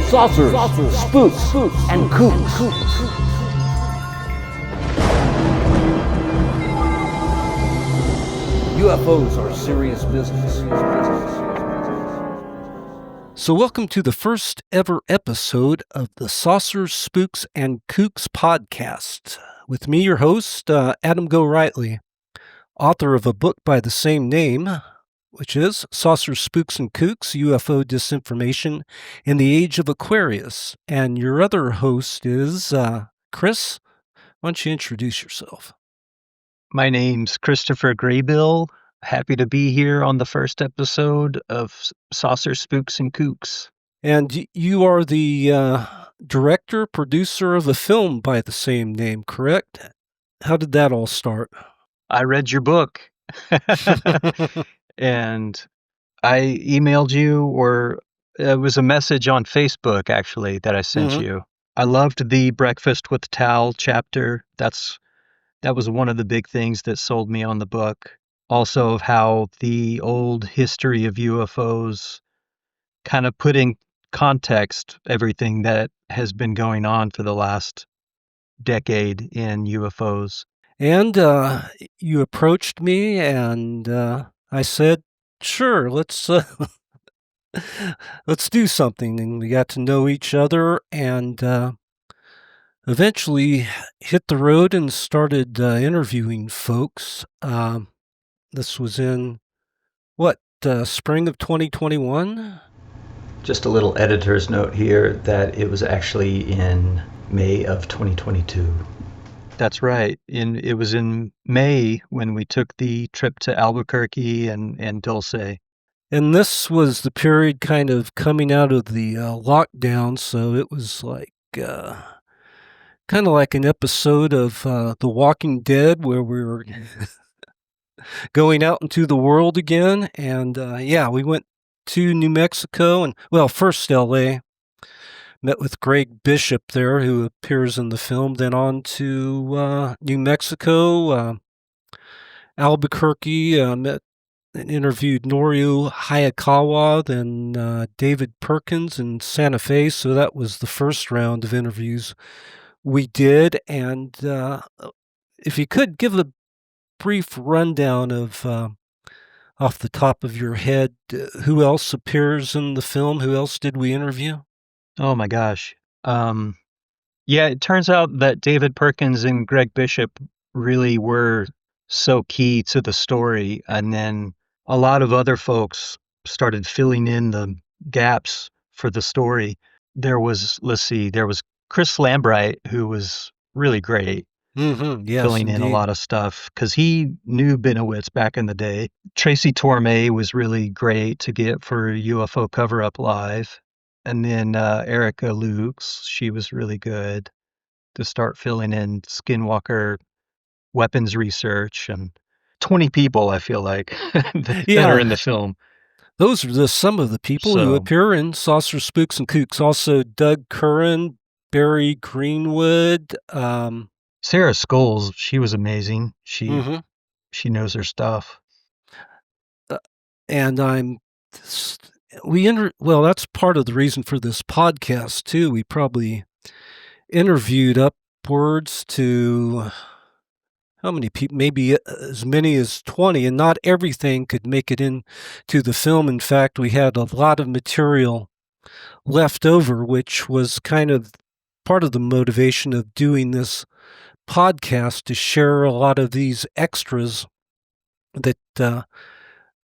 Saucers, Spooks, and Kooks. UFOs are serious business. So welcome to the first ever episode of the Saucers, Spooks, and Kooks podcast. With me, your host, Adam Go Rightly, author of a book by the same name, which is Saucers, Spooks, and Kooks, UFO Disinformation in the Age of Aquarius. And your other host is Chris. Why don't you introduce yourself? My name's Christopher Graybill. Happy to be here on the first episode of Saucers, Spooks, and Kooks. And you are the director, producer of a film by the same name, correct? How did that all start? I read your book. And I emailed you, or it was a message on Facebook, actually, that I sent you. I loved the Breakfast with Tal chapter. That was one of the big things that sold me on the book. Also, of how the old history of UFOs kind of put in context everything that has been going on for the last decade in UFOs. And you approached me, and I said, "Sure, let's do something." And we got to know each other, and eventually hit the road and started interviewing folks. This was in spring of 2021. Just a little editor's note here that it was actually in May of 2022. That's right. It was in May when we took the trip to Albuquerque and Dulce. And this was the period kind of coming out of the lockdown, so it was like kind of like an episode of The Walking Dead where we were going out into the world again. And we went to New Mexico and, first L.A., met with Greg Bishop there, who appears in the film, then on to New Mexico, Albuquerque, met and interviewed Norio Hayakawa, then David Perkins in Santa Fe. So that was the first round of interviews we did. And if you could give a brief rundown of, off the top of your head, who else appears in the film? Who else did we interview? Oh my gosh. It turns out that David Perkins and Greg Bishop really were so key to the story. And then a lot of other folks started filling in the gaps for the story. There was Chris Lambright, who was really great. Yes, filling in indeed. a lot of stuff because he knew Benowitz back in the day. Tracy Torme was really great to get for UFO Cover Up Live. And then Erica Lukes, she was really good to start filling in Skinwalker weapons research. And 20 people, I feel like, that are in the film. Those are some of the people who appear in Saucers, Spooks, and Kooks. Also, Doug Curran, Barry Greenwood, Sarah Scholes, she was amazing. She knows her stuff. And that's part of the reason for this podcast too. We probably interviewed upwards to how many people? Maybe as many as 20, and not everything could make it into the film. In fact, we had a lot of material left over, which was kind of part of the motivation of doing this podcast, to share a lot of these extras that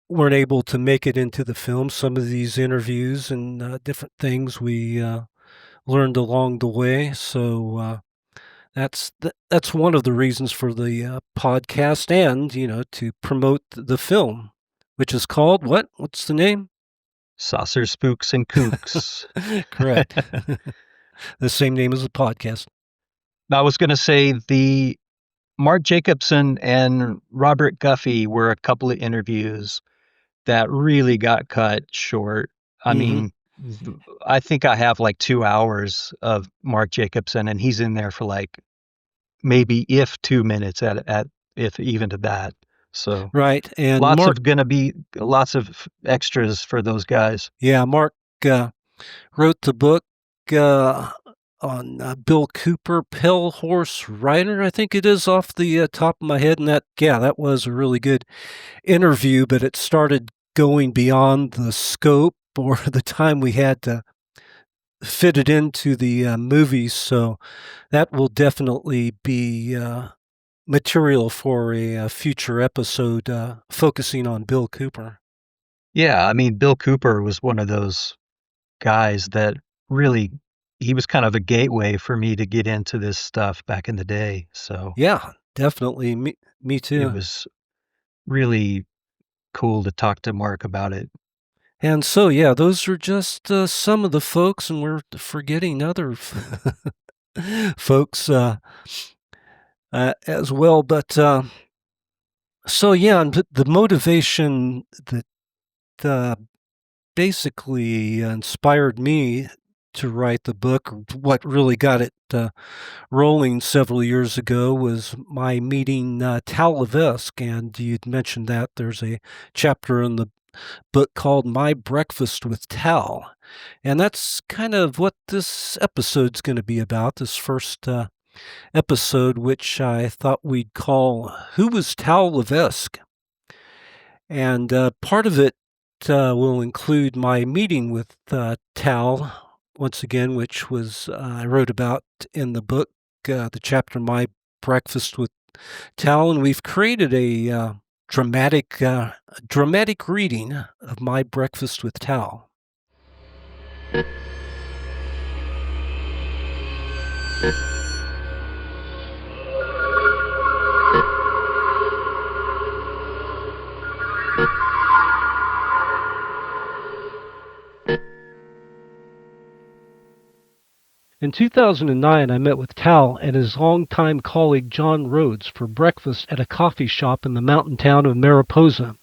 weren't able to make it into the film. Some of these interviews and different things we learned along the way. So that's one of the reasons for the podcast, and to promote the film, which is called what? What's the name? Saucers, Spooks, and Kooks. Correct. The same name as the podcast. I was going to say the Mark Jacobson and Robert Guffey were a couple of interviews that really got cut short. I mean, I think I have like 2 hours of Mark Jacobson, and he's in there for like maybe if 2 minutes at if even to that. So Right. And Mark, lots of extras for those guys. yeah, Mark wrote the book uh, on Bill Cooper, Pale Horse Rider, I think it is, off the top of my head. And that was a really good interview, but it started going beyond the scope or the time we had to fit it into the movies. So that will definitely be material for a future episode focusing on Bill Cooper. Yeah, I mean, Bill Cooper was one of those guys that really, he was kind of a gateway for me to get into this stuff back in the day. So Yeah, definitely. Me it too. was really cool to talk to Mark about it. And so, yeah, those are just some of the folks, and we're forgetting other folks as well. But so, yeah, and the motivation that basically inspired me to write the book, or what really got it rolling several years ago, was my meeting Tal Levesque. And you'd mentioned that there's a chapter in the book called My Breakfast with Tal. And that's kind of what this episode's going to be about, this first episode, which I thought we'd call Who Was Tal Levesque? And part of it will include my meeting with Tal, once again, which was I wrote about in the book, the chapter My Breakfast with Tal, and we've created a dramatic reading of My Breakfast with Tal. In 2009, I met with Tal and his longtime colleague John Rhodes for breakfast at a coffee shop in the mountain town of Mariposa.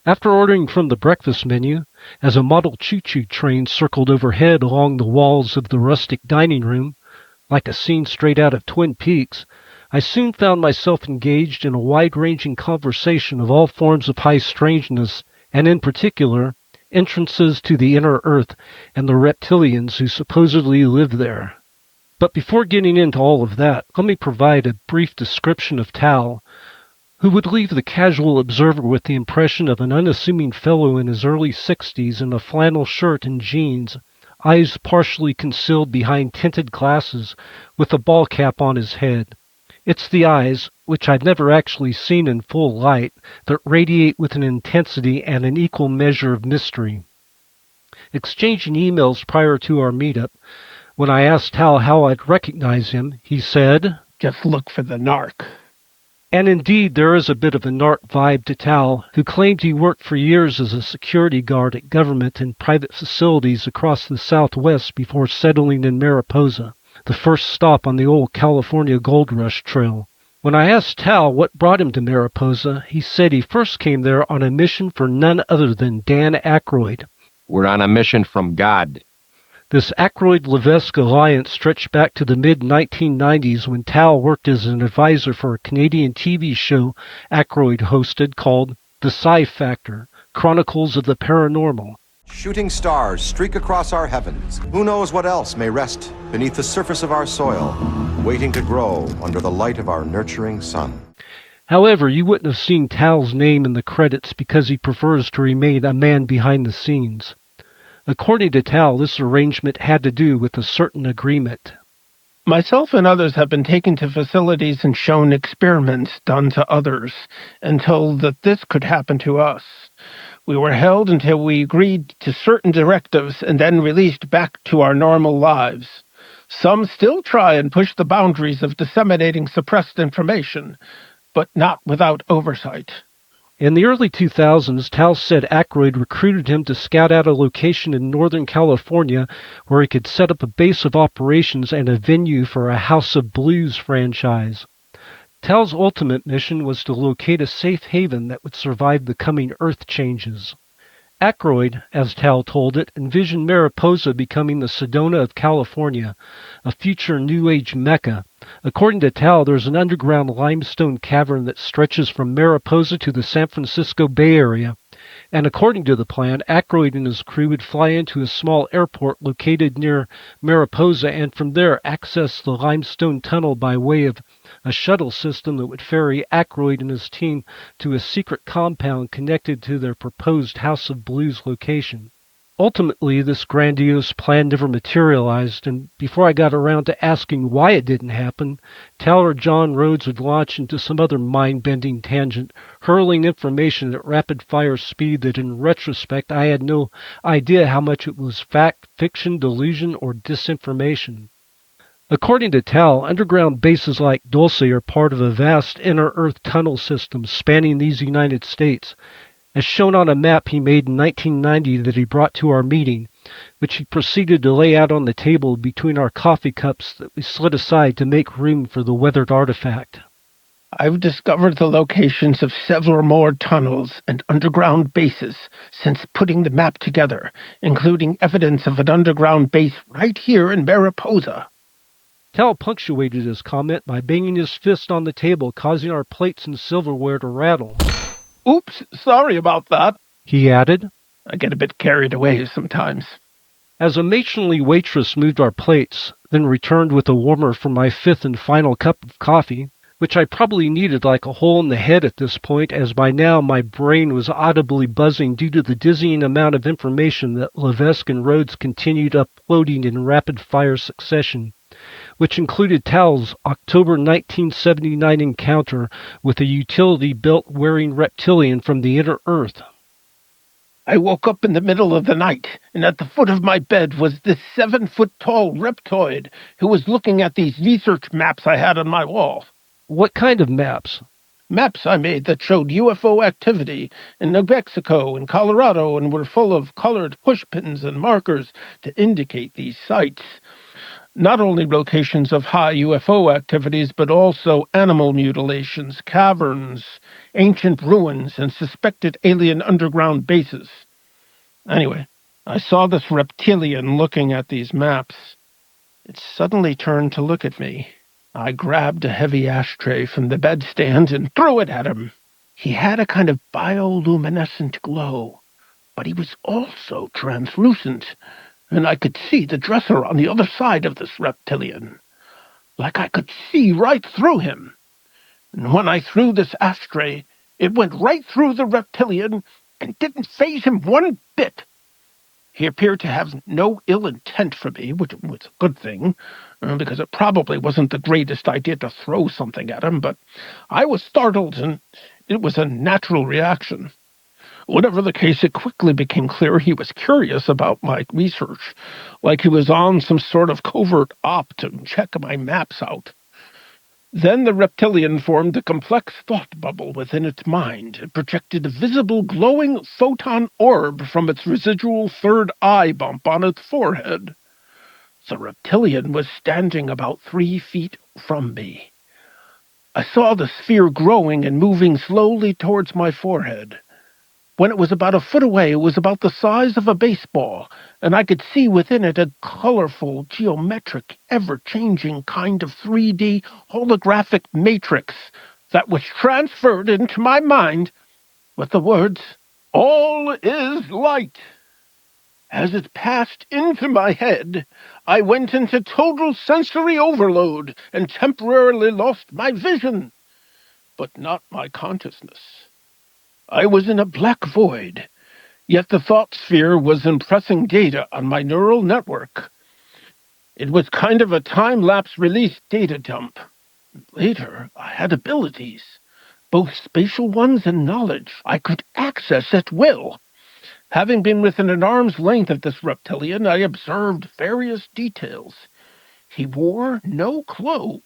After ordering from the breakfast menu, as a model choo-choo train circled overhead along the walls of the rustic dining room, like a scene straight out of Twin Peaks, I soon found myself engaged in a wide-ranging conversation of all forms of high strangeness, and in particular, entrances to the inner earth and the reptilians who supposedly live there. But before getting into all of that, let me provide a brief description of Tal, who would leave the casual observer with the impression of an unassuming fellow in his early 60s in a flannel shirt and jeans, eyes partially concealed behind tinted glasses, with a ball cap on his head. It's the eyes, which I've never actually seen in full light, that radiate with an intensity and an equal measure of mystery. Exchanging emails prior to our meetup, when I asked Tal how I'd recognize him, he said, "Just look for the narc." And indeed there is a bit of a narc vibe to Tal, who claimed he worked for years as a security guard at government and private facilities across the Southwest before settling in Mariposa, the first stop on the old California Gold Rush Trail. When I asked Tal what brought him to Mariposa, he said he first came there on a mission for none other than Dan Aykroyd. "We're on a mission from God." This Aykroyd-Levesque alliance stretched back to the mid-1990s when Tal worked as an advisor for a Canadian TV show Aykroyd hosted called The Sci Factor, Chronicles of the Paranormal. Shooting stars streak across our heavens. Who knows what else may rest beneath the surface of our soil, waiting to grow under the light of our nurturing sun. However, you wouldn't have seen Tal's name in the credits because he prefers to remain a man behind the scenes. According to Tal, this arrangement had to do with a certain agreement. Myself and others have been taken to facilities and shown experiments done to others and told that this could happen to us. We were held until we agreed to certain directives and then released back to our normal lives. Some still try and push the boundaries of disseminating suppressed information, but not without oversight. In the early 2000s, Tal said Aykroyd recruited him to scout out a location in Northern California where he could set up a base of operations and a venue for a House of Blues franchise. Tal's ultimate mission was to locate a safe haven that would survive the coming Earth changes. Aykroyd, as Tal told it, envisioned Mariposa becoming the Sedona of California, a future New Age mecca. According to Tal, there's an underground limestone cavern that stretches from Mariposa to the San Francisco Bay Area. And according to the plan, Aykroyd and his crew would fly into a small airport located near Mariposa and from there access the limestone tunnel by way of a shuttle system that would ferry Aykroyd and his team to a secret compound connected to their proposed House of Blues location. Ultimately, this grandiose plan never materialized, and before I got around to asking why it didn't happen, Tal or John Rhodes would launch into some other mind-bending tangent, hurling information at rapid-fire speed that in retrospect I had no idea how much it was fact, fiction, delusion, or disinformation. According to Tal, underground bases like Dulce are part of a vast inner Earth tunnel system spanning these United States, as shown on a map he made in 1990 that he brought to our meeting, which he proceeded to lay out on the table between our coffee cups that we slid aside to make room for the weathered artifact. I've discovered the locations of several more tunnels and underground bases since putting the map together, including evidence of an underground base right here in Mariposa. Tal punctuated his comment by banging his fist on the table, causing our plates and silverware to rattle. Oops, sorry about that, He added. I get a bit carried away sometimes. As a matronly waitress moved our plates, then returned with a warmer for my fifth and final cup of coffee, which I probably needed like a hole in the head at this point, as by now my brain was audibly buzzing due to the dizzying amount of information that Levesque and Rhodes continued uploading in rapid-fire succession, which included Tal's October 1979 encounter with a utility belt-wearing reptilian from the inner Earth. I woke up in the middle of the night, and at the foot of my bed was this 7-foot-tall reptoid who was looking at these research maps I had on my wall. What kind of maps? Maps I made that showed UFO activity in New Mexico and Colorado and were full of colored pushpins and markers to indicate these sites. Not only locations of high UFO activities, but also animal mutilations, caverns, ancient ruins, and suspected alien underground bases. Anyway, I saw this reptilian looking at these maps. It suddenly turned to look at me. I grabbed a heavy ashtray from the bedstand and threw it at him. He had a kind of bioluminescent glow, but he was also translucent, and I could see the dresser on the other side of this reptilian. Like I could see right through him. And when I threw this ashtray, it went right through the reptilian and didn't faze him one bit. He appeared to have no ill intent for me, which was a good thing, because it probably wasn't the greatest idea to throw something at him, but I was startled, and it was a natural reaction. Whatever the case, it quickly became clear he was curious about my research, like he was on some sort of covert op to check my maps out. Then the reptilian formed a complex thought bubble within its mind. It projected a visible glowing photon orb from its residual third eye bump on its forehead. The reptilian was standing about 3 feet from me. I saw the sphere growing and moving slowly towards my forehead. When it was about a foot away, it was about the size of a baseball, and I could see within it a colorful, geometric, ever-changing kind of 3D holographic matrix that was transferred into my mind with the words, "All is light." As it passed into my head, I went into total sensory overload and temporarily lost my vision, but not my consciousness. I was in a black void, yet the thought sphere was impressing data on my neural network. It was kind of a time-lapse release data dump. Later, I had abilities, both spatial ones and knowledge I could access at will. Having been within an arm's length of this reptilian, I observed various details. He wore no clothes,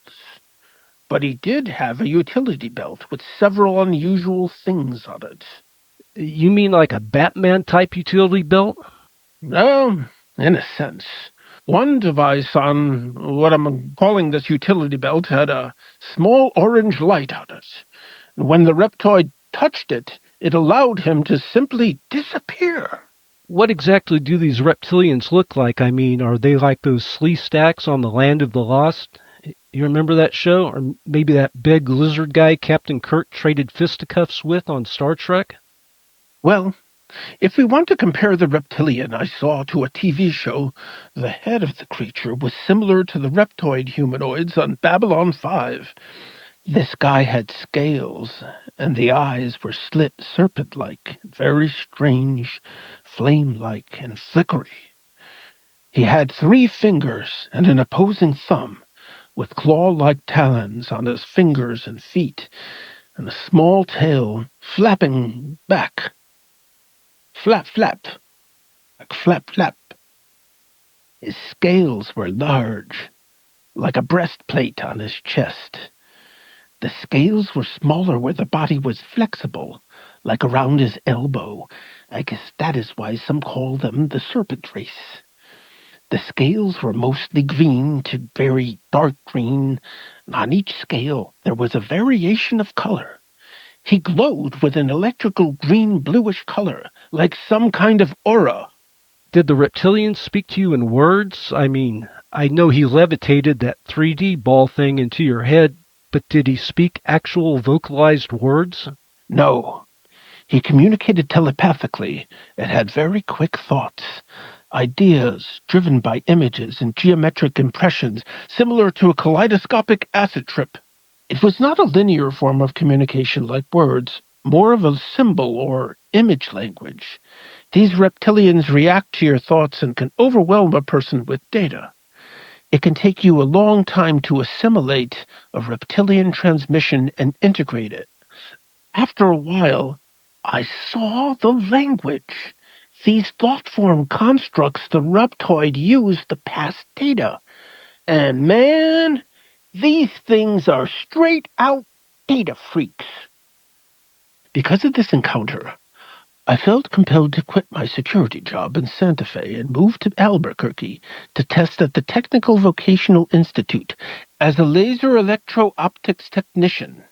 but he did have a utility belt with several unusual things on it. You mean like a Batman-type utility belt? In a sense. One device on what I'm calling this utility belt had a small orange light on it. When the reptoid touched it, It allowed him to simply disappear. What exactly do these reptilians look like? I mean, are they like those slee stacks on the Land of the Lost? You remember that show? Or maybe that big lizard guy Captain Kirk traded fisticuffs with on Star Trek? Well, if we want to compare the reptilian I saw to a TV show, the head of the creature was similar to the reptoid humanoids on Babylon 5. This guy had scales, and the eyes were slit serpent-like, very strange, flame-like, and flickery. He had 3 fingers and an opposing thumb, with claw-like talons on his fingers and feet, and a small tail flapping back. Flap, flap, like flap, flap. His scales were large, like a breastplate on his chest. The scales were smaller where the body was flexible, like around his elbow. I guess that is why some call them the serpent race. The scales were mostly green to very dark green, and on each scale there was a variation of color. He glowed with an electrical green-bluish color, like some kind of aura. Did the reptilian speak to you in words? I mean, I know he levitated that 3D ball thing into your head, but did he speak actual vocalized words? No. He communicated telepathically and had very quick thoughts. Ideas driven by images and geometric impressions, similar to a kaleidoscopic acid trip. It was not a linear form of communication like words, more of a symbol or image language. These reptilians react to your thoughts and can overwhelm a person with data. It can take you a long time to assimilate a reptilian transmission and integrate it. After a while, I saw the language. These thought-form constructs the reptoid used to pass data. And man, these things are straight-out data freaks. Because of this encounter, I felt compelled to quit my security job in Santa Fe and move to Albuquerque to test at the Technical Vocational Institute as a laser electro-optics technician.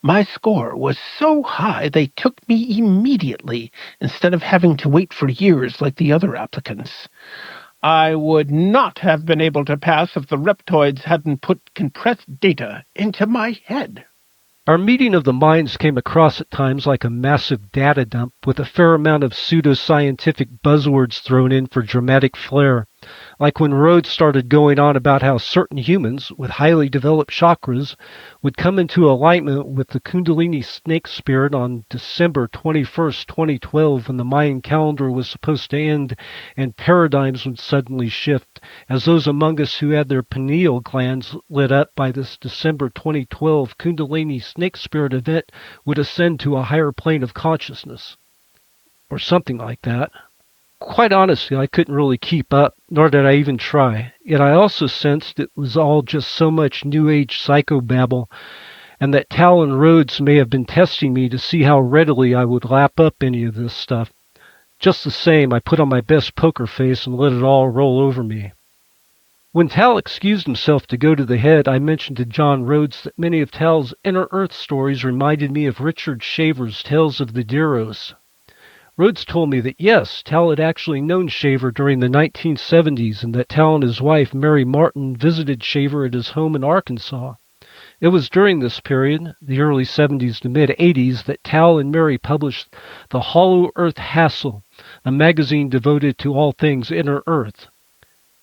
My score was so high they took me immediately instead of having to wait for years like the other applicants. I would not have been able to pass if the reptoids hadn't put compressed data into my head. Our meeting of the minds came across at times like a massive data dump with a fair amount of pseudoscientific buzzwords thrown in for dramatic flair. Like when Rhodes started going on about how certain humans with highly developed chakras would come into alignment with the Kundalini snake spirit on December 21st, 2012, when the Mayan calendar was supposed to end and paradigms would suddenly shift, as those among us who had their pineal glands lit up by this December 2012 Kundalini snake spirit event would ascend to a higher plane of consciousness. Or something like that. Quite honestly, I couldn't really keep up, nor did I even try. Yet I also sensed it was all just so much New Age psychobabble, and that Tal and Rhodes may have been testing me to see how readily I would lap up any of this stuff. Just the same, I put on my best poker face and let it all roll over me. When Tal excused himself to go to the head, I mentioned to John Rhodes that many of Tal's Inner Earth stories reminded me of Richard Shaver's Tales of the Deros. Rhodes told me that yes, Tal had actually known Shaver during the 1970s and that Tal and his wife, Mary Martin, visited Shaver at his home in Arkansas. It was during this period, the early 70s to mid-80s, that Tal and Mary published The Hollow Earth Hassle, a magazine devoted to all things Inner Earth.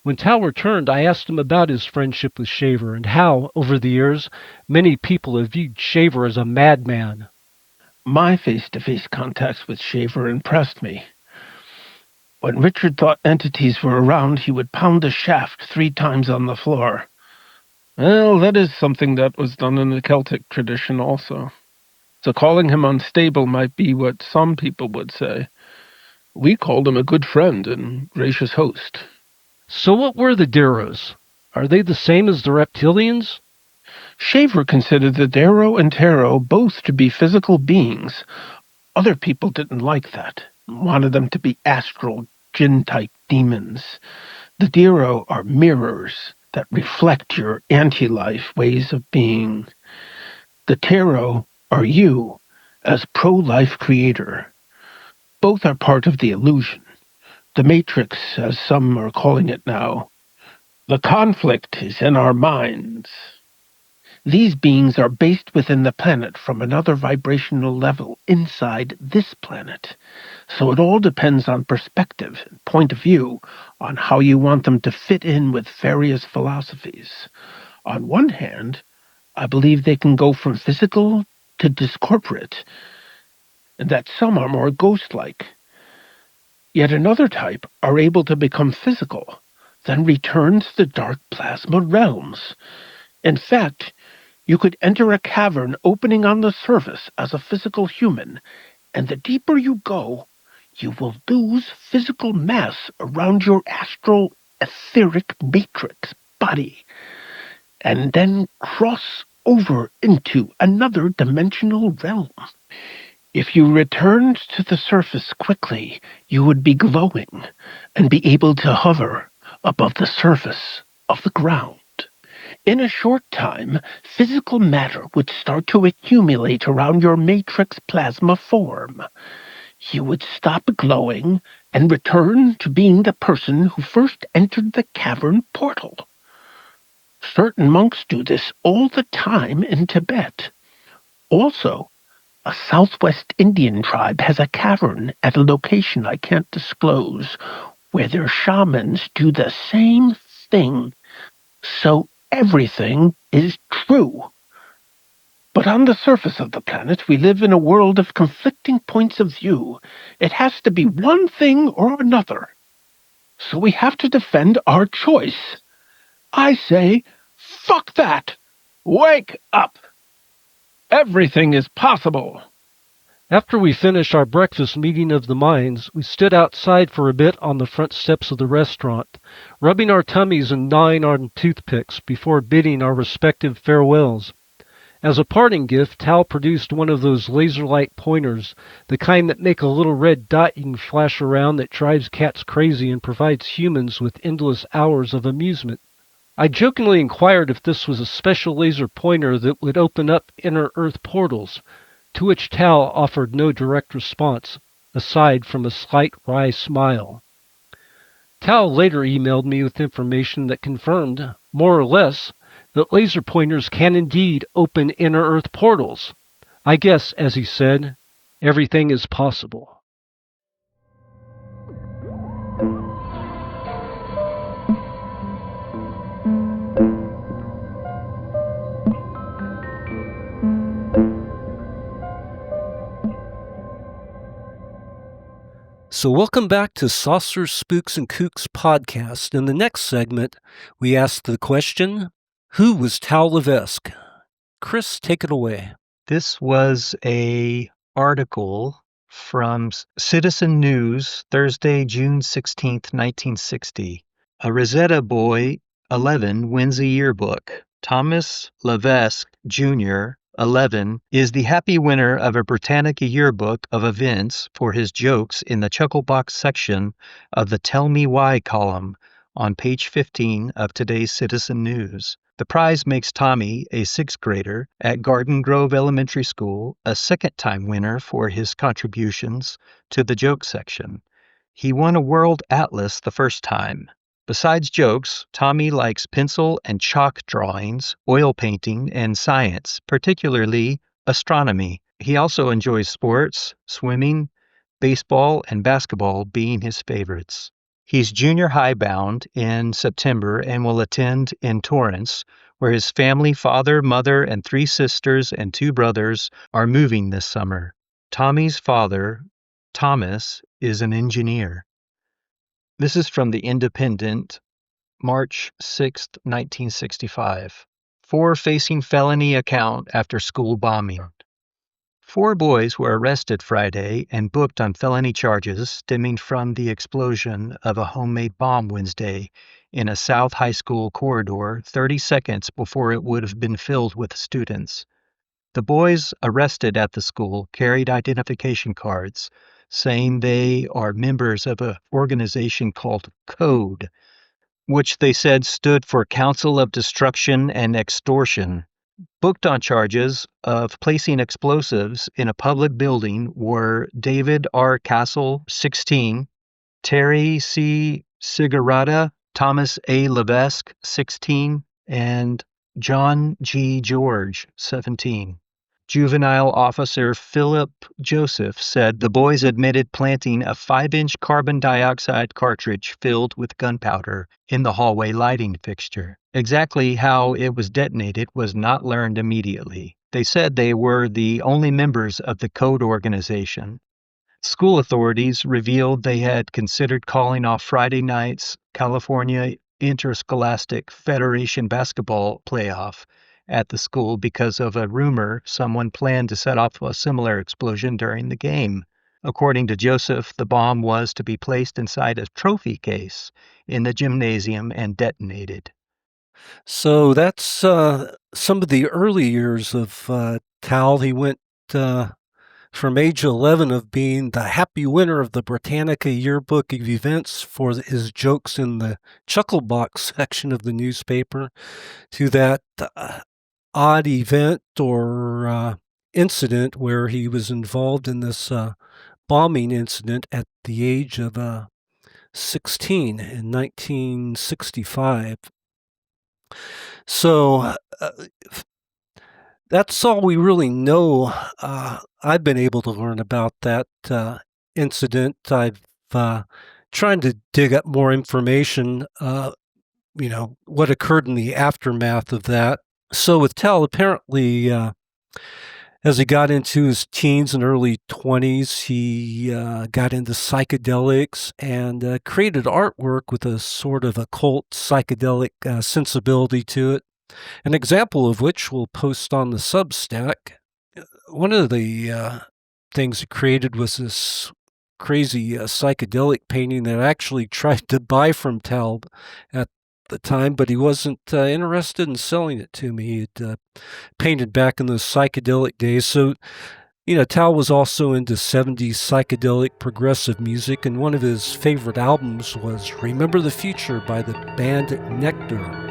When Tal returned, I asked him about his friendship with Shaver and how, over the years, many people have viewed Shaver as a madman. My face-to-face contacts with Shaver impressed me. When Richard thought entities were around, he would pound the shaft 3 times on the floor. Well, that is something that was done in the Celtic tradition also. So calling him unstable might be what some people would say. We called him a good friend and gracious host. So what were the Deros? Are they the same as the reptilians? Shaver considered the Dero and Taro both to be physical beings. Other people didn't like that, wanted them to be astral, jinn-type demons. The Dero are mirrors that reflect your anti-life ways of being. The Taro are you, as pro-life creator. Both are part of the illusion, the matrix as some are calling it now. The conflict is in our minds. These beings are based within the planet from another vibrational level inside this planet. So it all depends on perspective and point of view on how you want them to fit in with various philosophies. On one hand, I believe they can go from physical to discorporate, and that some are more ghost-like. Yet another type are able to become physical, then return to the dark plasma realms. In fact, you could enter a cavern opening on the surface as a physical human, and the deeper you go, you will lose physical mass around your astral etheric matrix body, and then cross over into another dimensional realm. If you returned to the surface quickly, you would be glowing and be able to hover above the surface of the ground. In a short time, physical matter would start to accumulate around your matrix plasma form. You would stop glowing and return to being the person who first entered the cavern portal. Certain monks do this all the time in Tibet. Also, a southwest Indian tribe has a cavern at a location I can't disclose, where their shamans do the same thing. So everything is true. But on the surface of the planet, we live in a world of conflicting points of view. It has to be one thing or another. So we have to defend our choice. I say, fuck that! Wake up! Everything is possible. After we finished our breakfast meeting of the minds, we stood outside for a bit on the front steps of the restaurant, rubbing our tummies and gnawing on toothpicks before bidding our respective farewells. As a parting gift, Tal produced one of those laser light pointers, the kind that make a little red dot you can flash around that drives cats crazy and provides humans with endless hours of amusement. I jokingly inquired if this was a special laser pointer that would open up inner Earth portals, to which Tal offered no direct response, aside from a slight wry smile. Tal later emailed me with information that confirmed, more or less, that laser pointers can indeed open inner Earth portals. I guess, as he said, everything is possible. So welcome back to Saucers, Spooks, and Kooks podcast. In the next segment, we ask the question, who was Tal Levesque? Chris, take it away. This was a article from Citizen News, Thursday, June 16th, 1960. A Rosetta boy, 11, wins a yearbook. Thomas Levesque, Jr., 11, is the happy winner of a Britannica yearbook of events for his jokes in the Chucklebox section of the Tell Me Why column on page 15 of today's Citizen News. The prize makes Tommy, a sixth grader at Garden Grove Elementary School, a second-time winner for his contributions to the joke section. He won a World Atlas the first time. Besides jokes, Tommy likes pencil and chalk drawings, oil painting, and science, particularly astronomy. He also enjoys sports, swimming, baseball, and basketball being his favorites. He's junior high bound in September and will attend in Torrance, where his family, father, mother, and 3 sisters and 2 brothers are moving this summer. Tommy's father, Thomas, is an engineer. This is from The Independent, March 6, 1965. 4 facing felony account after school bombing. 4 boys were arrested Friday and booked on felony charges stemming from the explosion of a homemade bomb Wednesday in a South High School corridor 30 seconds before it would have been filled with students. The boys arrested at the school carried identification cards saying they are members of an organization called CODE, which they said stood for Council of Destruction and Extortion. Booked on charges of placing explosives in a public building were David R. Castle, 16, Terry C. Cigarata, Thomas A. Levesque, 16, and John G. George, 17. Juvenile officer Philip Joseph said the boys admitted planting a 5-inch carbon dioxide cartridge filled with gunpowder in the hallway lighting fixture. Exactly how it was detonated was not learned immediately. They said they were the only members of the code organization. School authorities revealed they had considered calling off Friday night's California Interscholastic Federation basketball playoff at the school because of a rumor someone planned to set off a similar explosion during the game. According to Joseph, the bomb was to be placed inside a trophy case in the gymnasium and detonated. So that's some of the early years of Tal. He went from age 11 of being the happy winner of the Britannica Yearbook of Events for his jokes in the chuckle box section of the newspaper to that odd event or incident where he was involved in this bombing incident at the age of 16 in 1965. So that's all we really know. I've been able to learn about that incident. I've trying to dig up more information, what occurred in the aftermath of that. So with Tal, apparently, as he got into his teens and early 20s, he got into psychedelics and created artwork with a sort of occult psychedelic sensibility to it. An example of which we'll post on the Substack. One of the things he created was this crazy psychedelic painting that I actually tried to buy from Tal at the time, but he wasn't interested in selling it to me. He'd painted back in those psychedelic days. So, Tal was also into 70s psychedelic progressive music, and one of his favorite albums was Remember the Future by the band Nectar.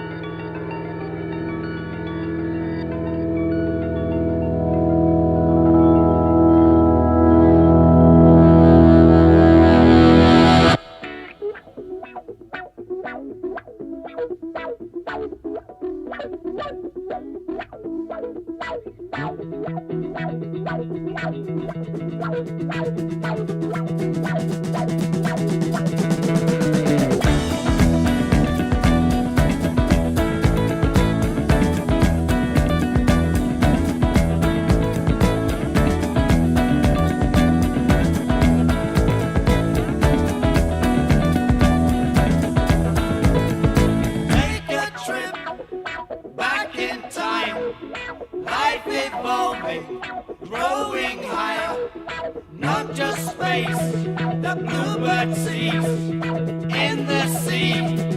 Growing higher, not just space, the bluebird sees in the sea.